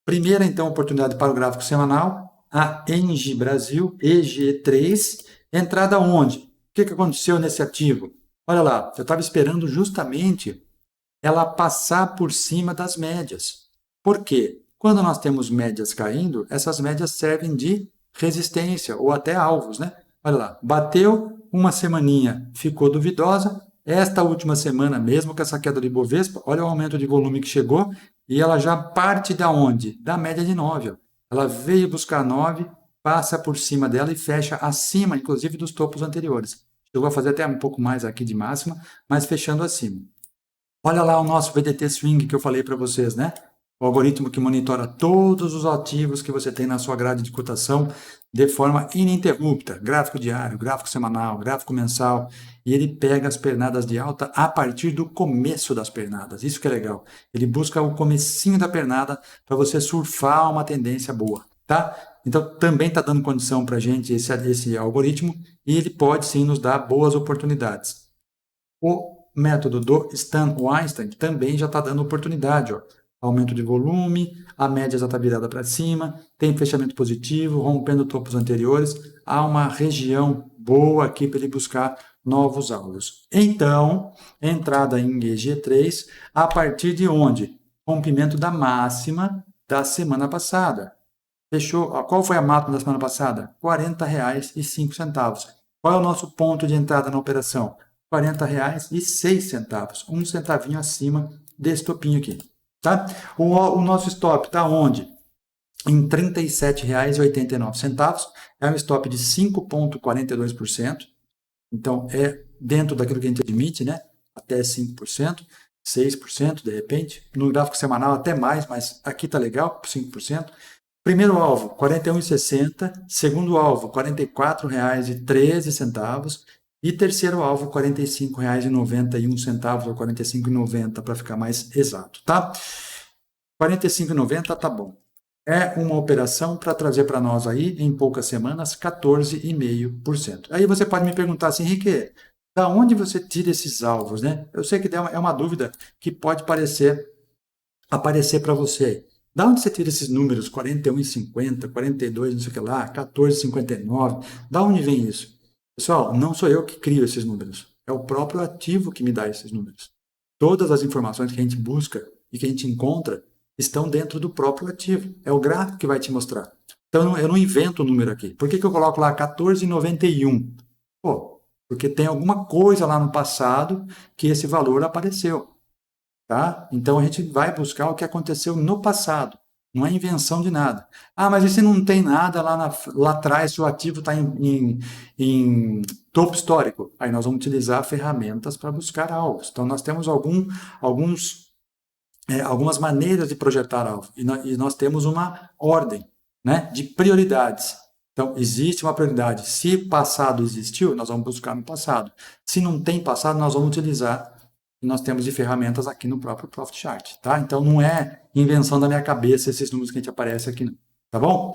Primeira, então, oportunidade para o gráfico semanal. a Engie Brasil, EG3, entrada onde? O que aconteceu nesse ativo? Olha lá, eu estava esperando justamente ela passar por cima das médias. Por quê? Quando nós temos médias caindo, essas médias servem de resistência ou até alvos, né? Olha lá, bateu uma semaninha, ficou duvidosa. Esta última semana, mesmo com essa queda de Bovespa, olha o aumento de volume que chegou e ela já parte da onde? Da média de 9. Ó. Ela veio buscar 9, passa por cima dela e fecha acima, inclusive, dos topos anteriores. Chegou a fazer até um pouco mais aqui de máxima, mas fechando acima. Olha lá o nosso VDT Swing que eu falei para vocês, né? O algoritmo que monitora todos os ativos que você tem na sua grade de cotação de forma ininterrupta. Gráfico diário, gráfico semanal, gráfico mensal. E ele pega as pernadas de alta a partir do começo das pernadas. Isso que é legal. Ele busca o comecinho da pernada para você surfar uma tendência boa, tá? Então, também está dando condição para a gente esse algoritmo e ele pode sim nos dar boas oportunidades. O método do Stan Weinstein também já está dando oportunidade. Ó. Aumento de volume, a média já está virada para cima, tem fechamento positivo, rompendo topos anteriores. Há uma região boa aqui para ele buscar novos alvos. Então, entrada em EG3, a partir de onde? Rompimento da máxima da semana passada. Fechou? Qual foi a máxima da semana passada? R$ 40,05. Qual é o nosso ponto de entrada na operação? R$ 40,06, um centavinho acima desse topinho aqui, tá? O nosso stop está onde? Em R$ 37,89, é um stop de 5,42%, então é dentro daquilo que a gente admite, né? Até 5%, 6% de repente, no gráfico semanal até mais, mas aqui tá legal, 5%. Primeiro alvo, R$ 41,60. Segundo alvo, R$ 44,13. E terceiro alvo, R$ 45,91 ou R$ 45,90 para ficar mais exato, tá? R$ 45,90 tá bom. É uma operação para trazer para nós aí, em poucas semanas, 14,5%. Aí você pode me perguntar assim, Henrique, da onde você tira esses alvos, né? Eu sei que é uma dúvida que pode aparecer para você. Da onde você tira esses números? 41,50, 42, não sei o que lá, 14,59. Da onde vem isso? Pessoal, não sou eu que crio esses números. É o próprio ativo que me dá esses números. Todas as informações que a gente busca e que a gente encontra estão dentro do próprio ativo. É o gráfico que vai te mostrar. Então, eu não invento o número aqui. Por que eu coloco lá 14,91? Pô, porque tem alguma coisa lá no passado que esse valor apareceu. Tá? Então a gente vai buscar o que aconteceu no passado, não é invenção de nada. Ah, mas e se não tem nada lá atrás, se o ativo está em topo histórico? Aí nós vamos utilizar ferramentas para buscar alvos. Então nós temos algumas maneiras de projetar alvo e nós temos uma ordem, né, de prioridades. Então, existe uma prioridade. Se passado existiu, nós vamos buscar no passado. Se não tem passado, nós vamos utilizar e nós temos de ferramentas aqui no próprio Profit Chart, tá? Então não é invenção da minha cabeça esses números que a gente aparece aqui, não, tá bom?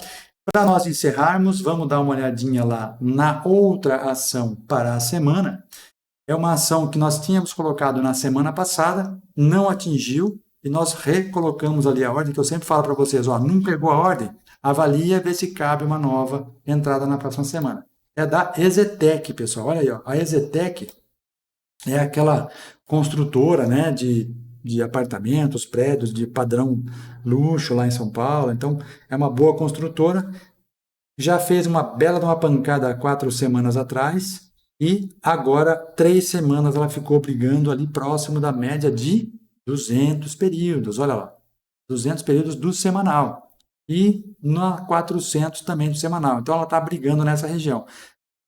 Para nós encerrarmos, vamos dar uma olhadinha lá na outra ação para a semana. É uma ação que nós tínhamos colocado na semana passada, não atingiu, e nós recolocamos ali a ordem, que eu sempre falo para vocês, ó, não pegou a ordem, avalia, vê se cabe uma nova entrada na próxima semana. É da Exetec, pessoal, olha aí, ó, a Exetec é aquela construtora, né, de apartamentos, prédios de padrão luxo lá em São Paulo. Então, é uma boa construtora. Já fez uma bela de uma pancada há 4 semanas atrás e agora 3 semanas ela ficou brigando ali próximo da média de 200 períodos. Olha lá, 200 períodos do semanal e na 400 também do semanal. Então, ela está brigando nessa região.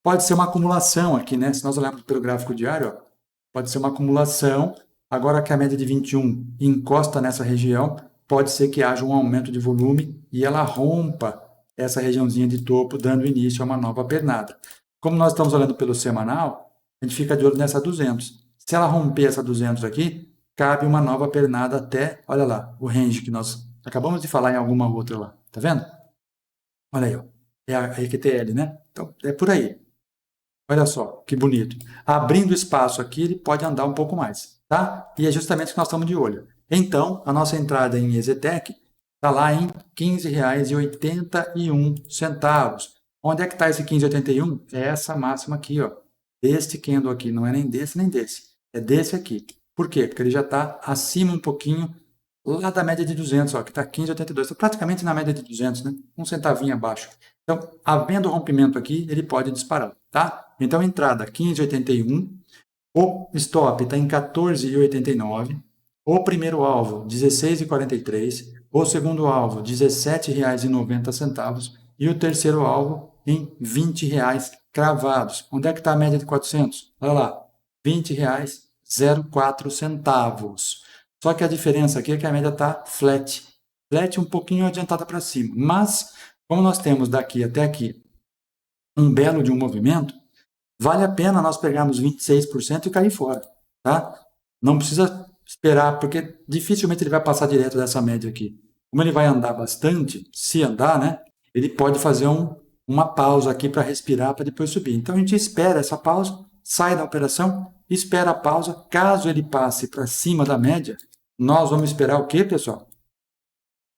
Pode ser uma acumulação aqui, né? Se nós olharmos pelo gráfico diário, ó, pode ser uma acumulação. Agora que a média de 21 encosta nessa região, pode ser que haja um aumento de volume e ela rompa essa regiãozinha de topo, dando início a uma nova pernada. Como nós estamos olhando pelo semanal, a gente fica de olho nessa 200. Se ela romper essa 200 aqui, cabe uma nova pernada até, olha lá, o range que nós acabamos de falar em alguma outra lá. Tá vendo? Olha aí, ó. É a EQTL, né? Então, é por aí. Olha só, que bonito. Abrindo espaço aqui, ele pode andar um pouco mais, tá? E é justamente o que nós estamos de olho. Então, a nossa entrada em Exetec está lá em R$ 15,81. Onde é que está esse 15,81? É essa máxima aqui, ó. Deste candle aqui, não é nem desse nem desse. É desse aqui. Por quê? Porque ele já está acima um pouquinho lá da média de 200, ó, que está 15,82. Está praticamente na média de 200, né? Um centavinho abaixo. Então, havendo rompimento aqui, ele pode disparar, tá? Então, entrada 15,81. O stop está em 14,89. O primeiro alvo, 16,43. O segundo alvo, R$ 17,90. E o terceiro alvo, em R$ 20 cravados. Onde é que está a média de 400? Olha lá, R$ 20,04. Só que a diferença aqui é que a média está flat. Flat um pouquinho adiantada para cima. Mas, como nós temos daqui até aqui um belo de um movimento, vale a pena nós pegarmos 26% e cair fora, tá? Não precisa esperar, porque dificilmente ele vai passar direto dessa média aqui. Como ele vai andar bastante, se andar, né? Ele pode fazer uma pausa aqui para respirar, para depois subir. Então a gente espera essa pausa, sai da operação, espera a pausa. Caso ele passe para cima da média, nós vamos esperar o quê, pessoal?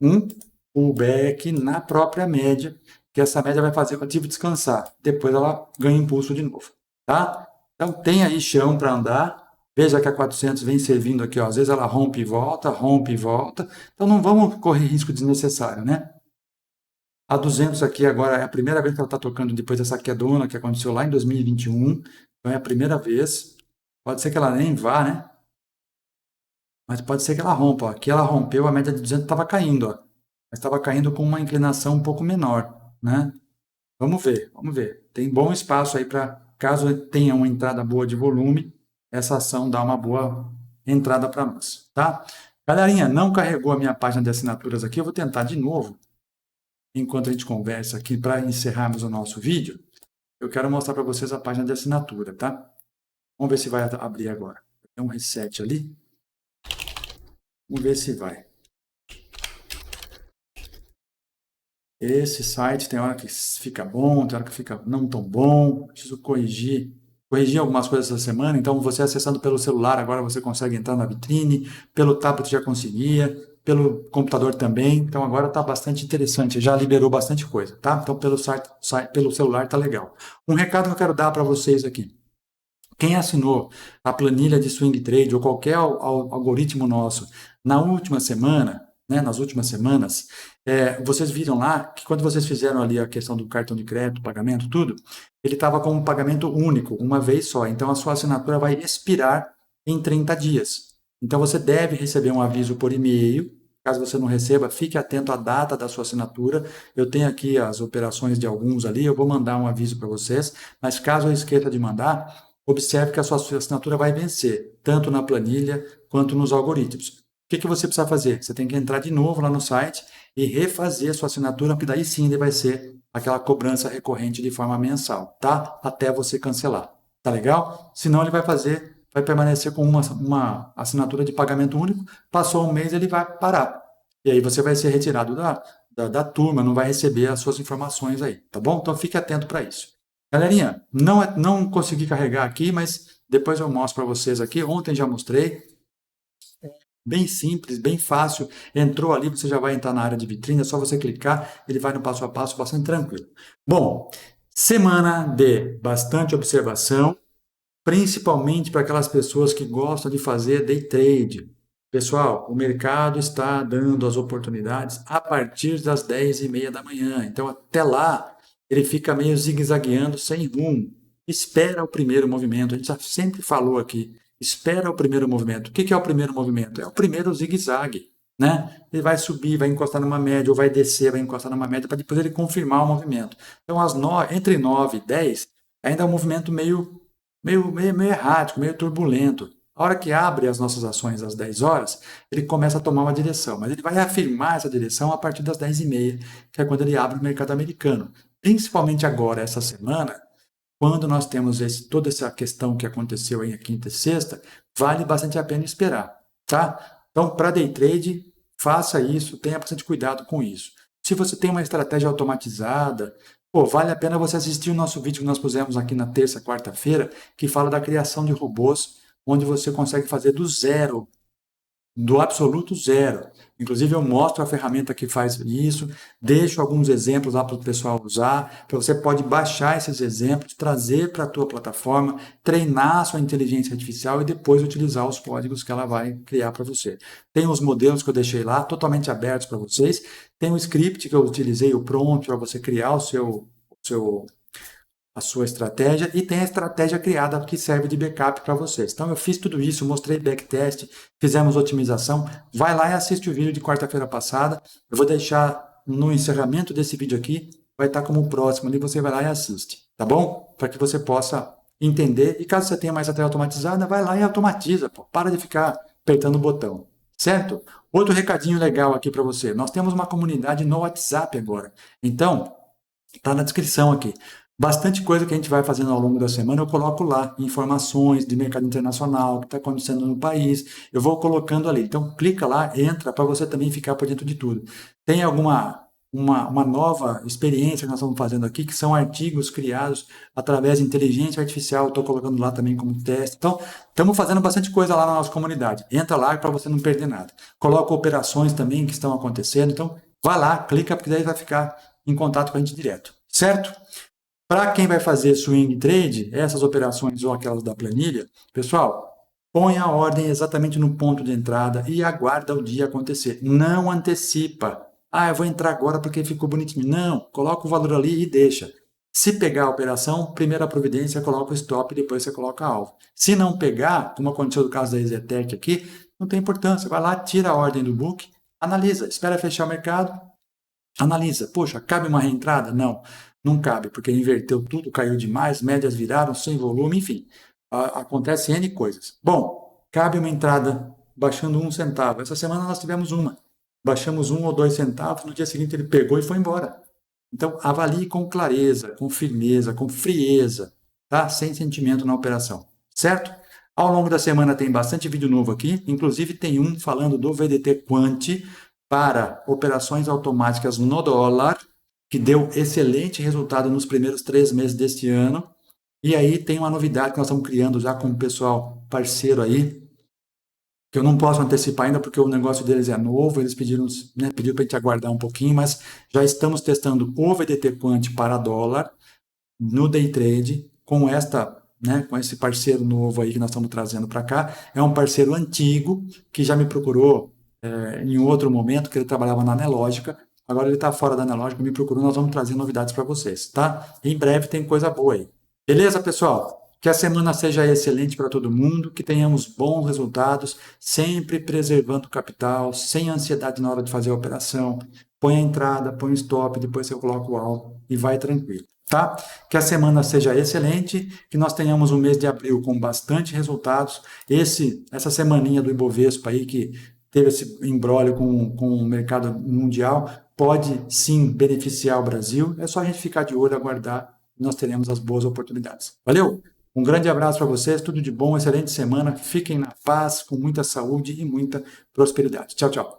Um pullback na própria média, que essa média vai fazer o ativo descansar. Depois ela ganha impulso de novo, tá? Então tem aí chão para andar. Veja que a 400 vem servindo aqui, ó. Às vezes ela rompe e volta, rompe e volta. Então não vamos correr risco desnecessário, né? A 200 aqui agora é a primeira vez que ela está tocando depois dessa quedona que aconteceu lá em 2021. Então é a primeira vez. Pode ser que ela nem vá, né? Mas pode ser que ela rompa, ó. Aqui ela rompeu, a média de 200 estava caindo, ó. Mas estava caindo com uma inclinação um pouco menor, né? Vamos ver, vamos ver. Tem bom espaço aí para, caso tenha uma entrada boa de volume, essa ação dá uma boa entrada para nós, tá? Galerinha, não carregou a minha página de assinaturas aqui, eu vou tentar de novo, enquanto a gente conversa aqui, para encerrarmos o nosso vídeo, eu quero mostrar para vocês a página de assinatura, tá? Vamos ver se vai abrir agora. Tem um reset ali. Vamos ver se vai. Esse site tem hora que fica bom, tem hora que fica não tão bom. Preciso corrigir algumas coisas essa semana. Então, você acessando pelo celular, agora você consegue entrar na vitrine. Pelo tablet já conseguia, pelo computador também. Então, agora está bastante interessante. Já liberou bastante coisa, tá? Então, pelo pelo celular está legal. Um recado que eu quero dar para vocês aqui. Quem assinou a planilha de swing trade ou qualquer algoritmo nosso na última semana, né, nas últimas semanas, vocês viram lá que quando vocês fizeram ali a questão do cartão de crédito, pagamento, tudo, ele estava com um pagamento único, uma vez só. Então a sua assinatura vai expirar em 30 dias. Então você deve receber um aviso por e-mail. Caso você não receba, fique atento à data da sua assinatura. Eu tenho aqui as operações de alguns ali, eu vou mandar um aviso para vocês, mas caso eu esqueça de mandar, observe que a sua assinatura vai vencer, tanto na planilha quanto nos algoritmos. O que você precisa fazer? Você tem que entrar de novo lá no site e refazer a sua assinatura, porque daí sim ele vai ser aquela cobrança recorrente de forma mensal, tá? Até você cancelar. Tá legal? Senão ele vai permanecer com uma assinatura de pagamento único, passou um mês ele vai parar. E aí você vai ser retirado da turma, não vai receber as suas informações aí, tá bom? Então fique atento para isso. Galerinha, não consegui carregar aqui, mas depois eu mostro para vocês aqui. Ontem já mostrei. Bem simples, bem fácil. Entrou ali, você já vai entrar na área de vitrine, é só você clicar, ele vai no passo a passo, bastante tranquilo. Bom, semana de bastante observação, principalmente para aquelas pessoas que gostam de fazer day trade. Pessoal, o mercado está dando as oportunidades a partir das 10h30 da manhã. Então, até lá, ele fica meio zigue-zagueando sem rumo. Espera o primeiro movimento. A gente já sempre falou aqui. Espera o primeiro movimento. O que é o primeiro movimento? É o primeiro zigue-zague, né? Ele vai subir, vai encostar numa média, ou vai descer, vai encostar numa média, para depois ele confirmar o movimento. Então, entre 9 e 10, ainda é um movimento meio errático, meio turbulento. A hora que abre as nossas ações às 10 horas, ele começa a tomar uma direção, mas ele vai afirmar essa direção a partir das 10h30, que é quando ele abre o mercado americano. Principalmente agora, essa semana, quando nós temos toda essa questão que aconteceu aí na quinta e sexta, vale bastante a pena esperar, tá? Então, para day trade, faça isso, tenha bastante cuidado com isso. Se você tem uma estratégia automatizada, vale a pena você assistir o nosso vídeo que nós pusemos aqui na terça, quarta-feira, que fala da criação de robôs, onde você consegue fazer do zero do absoluto zero. Inclusive, eu mostro a ferramenta que faz isso, deixo alguns exemplos lá para o pessoal usar, para você pode baixar esses exemplos, trazer para a tua plataforma, treinar a sua inteligência artificial e depois utilizar os códigos que ela vai criar para você. Tem os modelos que eu deixei lá, totalmente abertos para vocês. Tem o script que eu utilizei, o prompt, para você criar a sua estratégia e tem a estratégia criada que serve de backup para vocês. Então eu fiz tudo isso, mostrei backtest, fizemos otimização. Vai lá e assiste o vídeo de quarta-feira passada. Eu vou deixar no encerramento desse vídeo aqui, vai estar como próximo ali, você vai lá e assiste, tá bom? Para que você possa entender e caso você tenha mais até automatizada, vai lá e automatiza, pô. Para de ficar apertando o botão, certo? Outro recadinho legal aqui para você. Nós temos uma comunidade no WhatsApp agora. Então, tá na descrição aqui. Bastante coisa que a gente vai fazendo ao longo da semana, eu coloco lá informações de mercado internacional, o que está acontecendo no país, eu vou colocando ali. Então, clica lá, entra, para você também ficar por dentro de tudo. Tem uma nova experiência que nós estamos fazendo aqui, que são artigos criados através de inteligência artificial, estou colocando lá também como teste. Então, estamos fazendo bastante coisa lá na nossa comunidade. Entra lá para você não perder nada. Coloca operações também que estão acontecendo, então vai lá, clica, porque daí vai ficar em contato com a gente direto, certo? Para quem vai fazer swing trade, essas operações ou aquelas da planilha, pessoal, põe a ordem exatamente no ponto de entrada e aguarda o dia acontecer. Não antecipa. Ah, eu vou entrar agora porque ficou bonitinho. Não, coloca o valor ali e deixa. Se pegar a operação, primeira providência, coloca o stop e depois você coloca alvo. Se não pegar, como aconteceu no caso da EZTEC aqui, não tem importância. Vai lá, tira a ordem do book, analisa, espera fechar o mercado, analisa. Poxa, cabe uma reentrada? Não. Não cabe, porque inverteu tudo, caiu demais, médias viraram, sem volume, enfim. Acontece N coisas. Bom, cabe uma entrada baixando 1 centavo. Essa semana nós tivemos uma. Baixamos 1 ou 2 centavos, no dia seguinte ele pegou e foi embora. Então, avalie com clareza, com firmeza, com frieza, tá? Sem sentimento na operação, certo? Ao longo da semana tem bastante vídeo novo aqui, inclusive tem um falando do VDT Quant para operações automáticas no dólar, que deu excelente resultado nos primeiros 3 meses deste ano. E aí tem uma novidade que nós estamos criando já com o pessoal parceiro aí, que eu não posso antecipar ainda porque o negócio deles é novo, eles pediram para a gente aguardar um pouquinho, mas já estamos testando o VDT Quant para dólar no day trade com com esse parceiro novo aí que nós estamos trazendo para cá. É um parceiro antigo que já me procurou em outro momento, que ele trabalhava na Anelógica. Agora ele está fora da Analógica, me procurou, nós vamos trazer novidades para vocês, tá? Em breve tem coisa boa aí. Beleza, pessoal? Que a semana seja excelente para todo mundo, que tenhamos bons resultados, sempre preservando o capital, sem ansiedade na hora de fazer a operação. Põe a entrada, põe o stop, depois você coloca o alvo e vai tranquilo, tá? Que a semana seja excelente, que nós tenhamos um mês de abril com bastante resultados. Essa semaninha do Ibovespa aí que teve esse imbróglio com o mercado mundial, pode sim beneficiar o Brasil. É só a gente ficar de olho, aguardar, e nós teremos as boas oportunidades. Valeu? Um grande abraço para vocês, tudo de bom, excelente semana. Fiquem na paz, com muita saúde e muita prosperidade. Tchau, tchau.